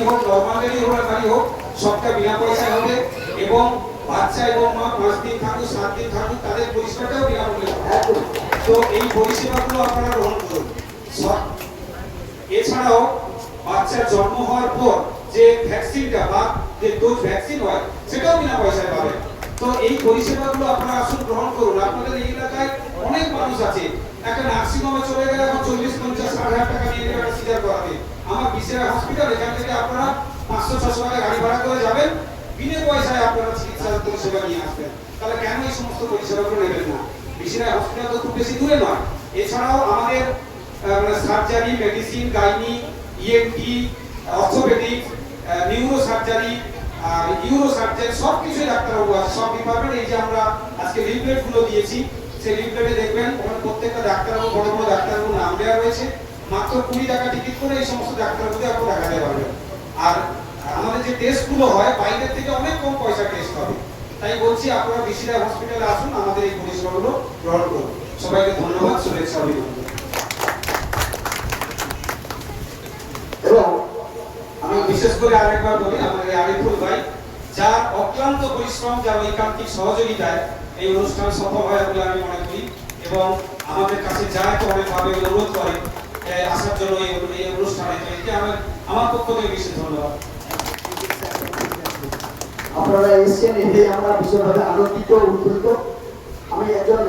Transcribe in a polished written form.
হোক normal delivery হোক সবটা বিনা পয়সায় হবে এবং বাচ্চা এবং মা 5 দিন থাকুক 7 দিন থাকুক তাদের পরিষেবাটাও বিনামূল্যে হবে। তো এই পরিষেবাগুলো আপনারা গ্রহণ করুন। এছাড়াও বাচ্চার জন্ম হওয়ার পর যে ভ্যাকসিনটা বা যে ডোজ ভ্যাকসিন হয় সেটাও বিনা পয়সায় পাবেন। তো এই পরিষেবাগুলো আপনারা আসুন গ্রহণ করুন। আপনাদের এই এলাকায় অনেক মানুষ আছে, একটা নার্সিং হোমে চলে গেলে এখন 40-50-60 হাজার টাকা নিয়ে নেবে একটা সিজার করাতে। আমার বিশেরা হসপিটাল, এখান থেকে আপনারা 500-600 টাকা গাড়ি ভাড়া করে যাবেন, বিনা পয়সায় আপনারা চিকিৎসা পরিষেবা নিয়ে আসবেন। তাহলে কেন এই সমস্ত পরিষেবাগুলো নেবেন না? বিশেরা হসপিটাল তো খুব বেশি দূরে নয়। এছাড়াও আমাদের surgery, medicine, gynae, ENT, orthopaedic, neuro surgery, uro surgery সব কিছুই ডাক্তারবাবু আছে, সব ডিপার্টমেন্ট। এই যে আমরা আজকে লিফলেটগুলো দিয়েছি, সেই লিফলেটে দেখবেন ওখানে প্রত্যেকটা ডাক্তারবাবু, বড় বড় ডাক্তারবাবু নাম দেওয়া রয়েছে। মাত্র 20 টাকা টিকিট করে এই সমস্ত ডাক্তারবাবুদের আপনি দেখাতে পারবেন। আর আমাদের যে টেস্টগুলো হয় বাইরের থেকে অনেক কম পয়সা টেস্ট হবে। তাই বলছি আপনারা বিশিরা হসপিটালে আসুন, আমাদের এই পরিষেবাগুলো গ্রহণ করুন। সবাইকে ধন্যবাদ, শুভেচ্ছা, অভিনন্দন। এবং আমি বিশেষ করে আরেকবার বলি, আমাদের আরিফুল ভাই যার অক্লান্ত পরিশ্রম, যার ঐকান্তিক সহযোগিতায় এই অনুষ্ঠান সফল হয় বলে আমি মনে করি এবং আমাদের কাছে যায় তো অনেকভাবে অনুরোধ করে আসার জন্য এই অনুষ্ঠানে। আমার পক্ষ থেকে বিশেষ ধন্যবাদ। আপনারা এসেছেন, এতে আমরা ভীষণভাবে আনন্দিত, উদ্বুদ্ধ। আমি একজন